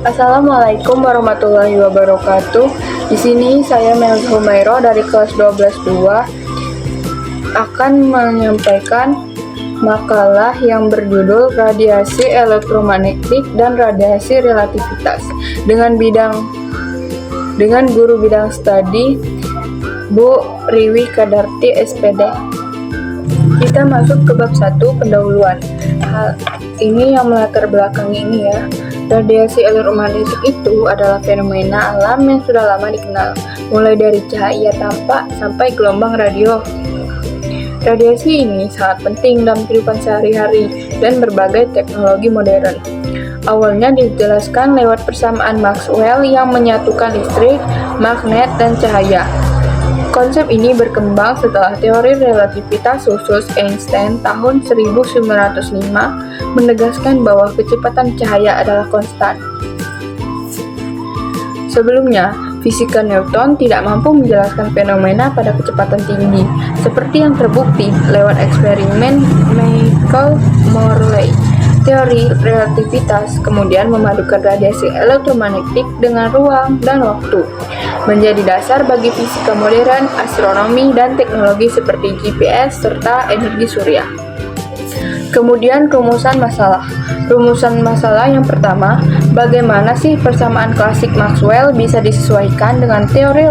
Assalamualaikum warahmatullahi wabarakatuh. Di sini saya Melz Humairo dari kelas 12-2 akan menyampaikan makalah yang berjudul Radiasi Elektromagnetik dan Radiasi Relativitas dengan guru bidang studi Bu Riwi Kadarti SPD. Kita masuk ke bab 1 pendahuluan. Hal ini yang melatar belakangi ini ya. Radiasi elektromagnetik itu adalah fenomena alam yang sudah lama dikenal, mulai dari cahaya tampak sampai gelombang radio. Radiasi ini sangat penting dalam kehidupan sehari-hari dan berbagai teknologi modern. Awalnya dijelaskan lewat persamaan Maxwell yang menyatukan listrik, magnet, dan cahaya. Konsep ini berkembang setelah teori relativitas khusus Einstein tahun 1905 menegaskan bahwa kecepatan cahaya adalah konstan. Sebelumnya, fisika Newton tidak mampu menjelaskan fenomena pada kecepatan tinggi, seperti yang terbukti lewat eksperimen Michael Morley. Teori relativitas kemudian memadukan radiasi elektromagnetik dengan ruang dan waktu, menjadi dasar bagi fisika modern, astronomi, dan teknologi seperti GPS serta energi surya. Kemudian rumusan masalah. Rumusan masalah yang pertama, bagaimana sih persamaan klasik Maxwell bisa disesuaikan dengan teori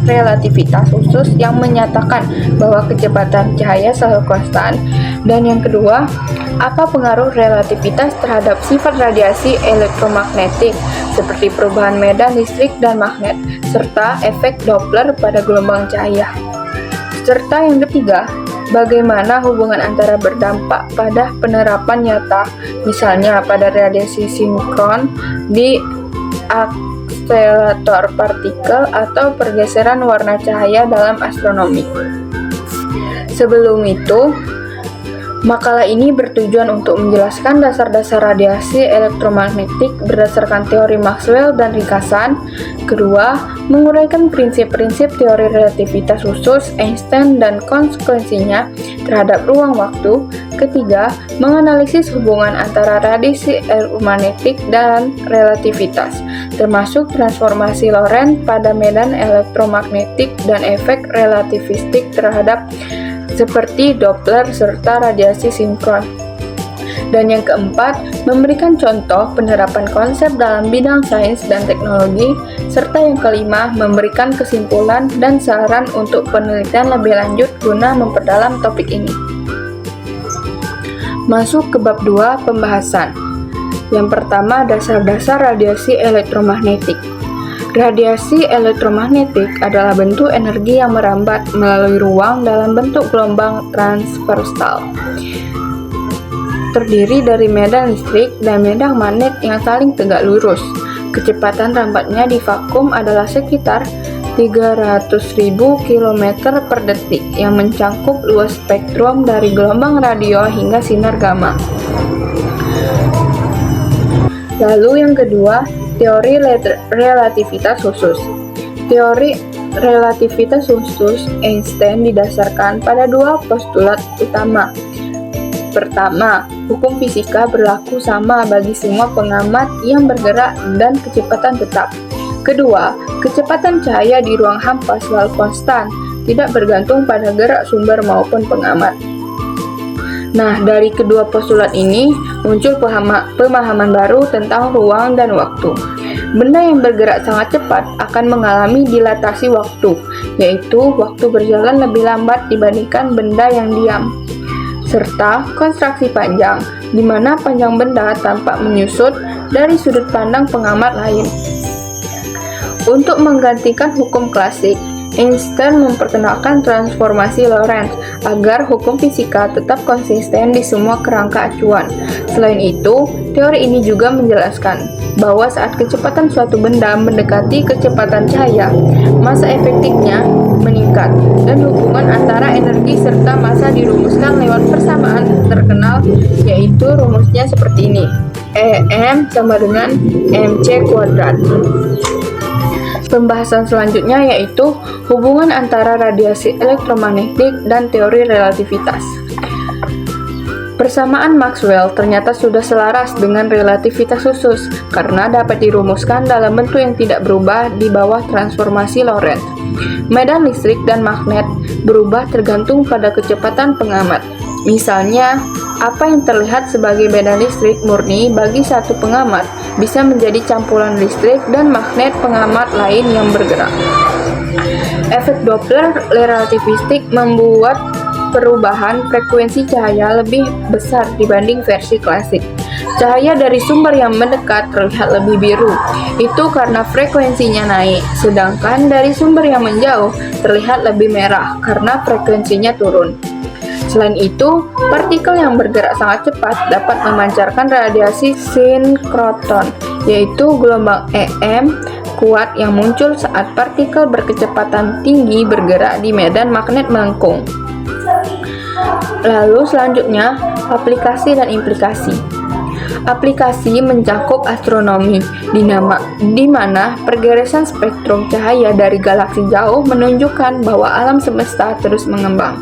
relativitas khusus yang menyatakan bahwa kecepatan cahaya selalu konstan? Dan yang kedua, apa pengaruh relativitas terhadap sifat radiasi elektromagnetik seperti perubahan medan listrik dan magnet, serta efek Doppler pada gelombang cahaya? Serta yang ketiga, bagaimana hubungan antara berdampak pada penerapan nyata, misalnya pada radiasi sinkron di akselerator partikel atau pergeseran warna cahaya dalam astronomi. Sebelum itu, makalah ini bertujuan untuk menjelaskan dasar-dasar radiasi elektromagnetik berdasarkan teori Maxwell dan ringkasan. Kedua, menguraikan prinsip-prinsip teori relativitas khusus Einstein dan konsekuensinya terhadap ruang waktu. Ketiga, menganalisis hubungan antara radiasi elektromagnetik dan relativitas, termasuk transformasi Lorentz pada medan elektromagnetik dan efek relativistik terhadap seperti Doppler serta radiasi sinkron. Dan yang keempat, memberikan contoh penerapan konsep dalam bidang sains dan teknologi, serta yang kelima, memberikan kesimpulan dan saran untuk penelitian lebih lanjut guna memperdalam topik ini. Masuk ke bab 2 pembahasan. Yang pertama, dasar-dasar radiasi elektromagnetik. Radiasi elektromagnetik adalah bentuk energi yang merambat melalui ruang dalam bentuk gelombang transversal. Terdiri dari medan listrik dan medan magnet yang saling tegak lurus. Kecepatan rambatnya di vakum adalah sekitar 300.000 km per detik yang mencangkup luas spektrum dari gelombang radio hingga sinar gamma. Lalu yang kedua, teori relativitas khusus. Teori relativitas khusus Einstein didasarkan pada dua postulat utama. Pertama, hukum fisika berlaku sama bagi semua pengamat yang bergerak dan kecepatan tetap. Kedua, kecepatan cahaya di ruang hampa selalu konstan, tidak bergantung pada gerak sumber maupun pengamat. Nah, dari kedua postulat ini muncul pemahaman baru tentang ruang dan waktu. Benda yang bergerak sangat cepat akan mengalami dilatasi waktu, yaitu waktu berjalan lebih lambat dibandingkan benda yang diam. Serta kontraksi panjang, di mana panjang benda tampak menyusut dari sudut pandang pengamat lain. Untuk menggantikan hukum klasik, Einstein memperkenalkan transformasi Lorentz agar hukum fisika tetap konsisten di semua kerangka acuan. Selain itu, teori ini juga menjelaskan bahwa saat kecepatan suatu benda mendekati kecepatan cahaya, massa efektifnya meningkat, dan hubungan antara energi serta massa dirumuskan lewat persamaan terkenal, yaitu rumusnya seperti ini: EM sama dengan mc². Pembahasan selanjutnya yaitu hubungan antara radiasi elektromagnetik dan teori relativitas. Persamaan Maxwell ternyata sudah selaras dengan relativitas khusus karena dapat dirumuskan dalam bentuk yang tidak berubah di bawah transformasi Lorentz. Medan listrik dan magnet berubah tergantung pada kecepatan pengamat. Misalnya, apa yang terlihat sebagai medan listrik murni bagi satu pengamat bisa menjadi campuran listrik dan magnet pengamat lain yang bergerak. Efek Doppler relativistik membuat perubahan frekuensi cahaya lebih besar dibanding versi klasik. Cahaya dari sumber yang mendekat terlihat lebih biru. Itu karena frekuensinya naik, sedangkan dari sumber yang menjauh terlihat lebih merah karena frekuensinya turun. Selain itu, partikel yang bergerak sangat cepat dapat memancarkan radiasi sinkroton, yaitu gelombang EM kuat yang muncul saat partikel berkecepatan tinggi bergerak di medan magnet melengkung. Lalu selanjutnya, aplikasi dan implikasi. Aplikasi mencakup astronomi, di mana pergerakan spektrum cahaya dari galaksi jauh menunjukkan bahwa alam semesta terus mengembang.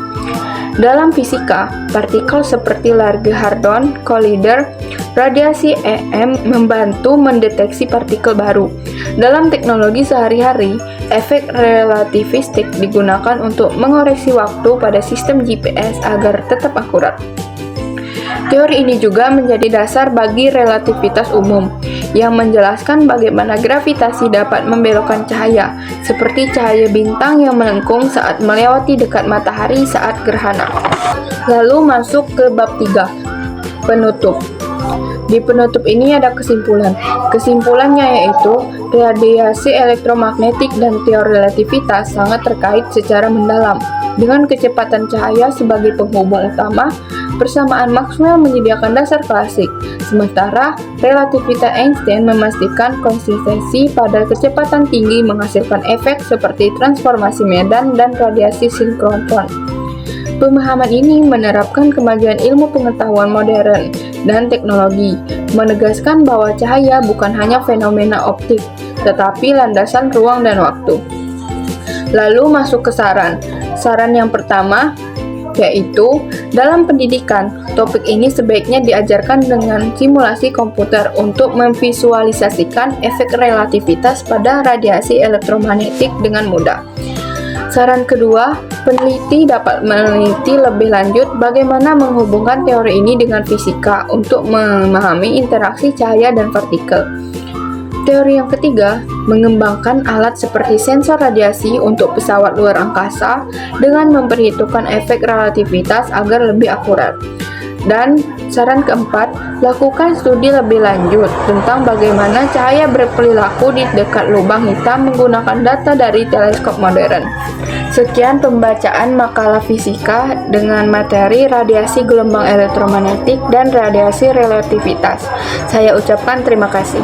Dalam fisika, partikel seperti Large Hadron Collider, radiasi EM membantu mendeteksi partikel baru. Dalam teknologi sehari-hari, efek relativistik digunakan untuk mengoreksi waktu pada sistem GPS agar tetap akurat. Teori ini juga menjadi dasar bagi relativitas umum, yang menjelaskan bagaimana gravitasi dapat membelokkan cahaya, seperti cahaya bintang yang melengkung saat melewati dekat matahari saat gerhana. Lalu masuk ke bab 3, penutup. Di penutup ini ada kesimpulan. Kesimpulannya yaitu radiasi elektromagnetik dan teori relativitas sangat terkait secara mendalam. Dengan kecepatan cahaya sebagai penghubung utama, persamaan Maxwell menyediakan dasar klasik, sementara relativitas Einstein memastikan konsistensi pada kecepatan tinggi menghasilkan efek seperti transformasi medan dan radiasi sinkroton. Pemahaman ini menerapkan kemajuan ilmu pengetahuan modern dan teknologi, menegaskan bahwa cahaya bukan hanya fenomena optik, tetapi landasan ruang dan waktu. Lalu masuk ke saran. Saran yang pertama yaitu dalam pendidikan, topik ini sebaiknya diajarkan dengan simulasi komputer untuk memvisualisasikan efek relativitas pada radiasi elektromagnetik dengan mudah. Saran kedua, peneliti dapat meneliti lebih lanjut bagaimana menghubungkan teori ini dengan fisika untuk memahami interaksi cahaya dan partikel. Teori yang ketiga, mengembangkan alat seperti sensor radiasi untuk pesawat luar angkasa dengan memperhitungkan efek relativitas agar lebih akurat. Dan saran keempat, lakukan studi lebih lanjut tentang bagaimana cahaya berperilaku di dekat lubang hitam menggunakan data dari teleskop modern. Sekian pembacaan makalah fisika dengan materi radiasi gelombang elektromagnetik dan radiasi relativitas. Saya ucapkan terima kasih.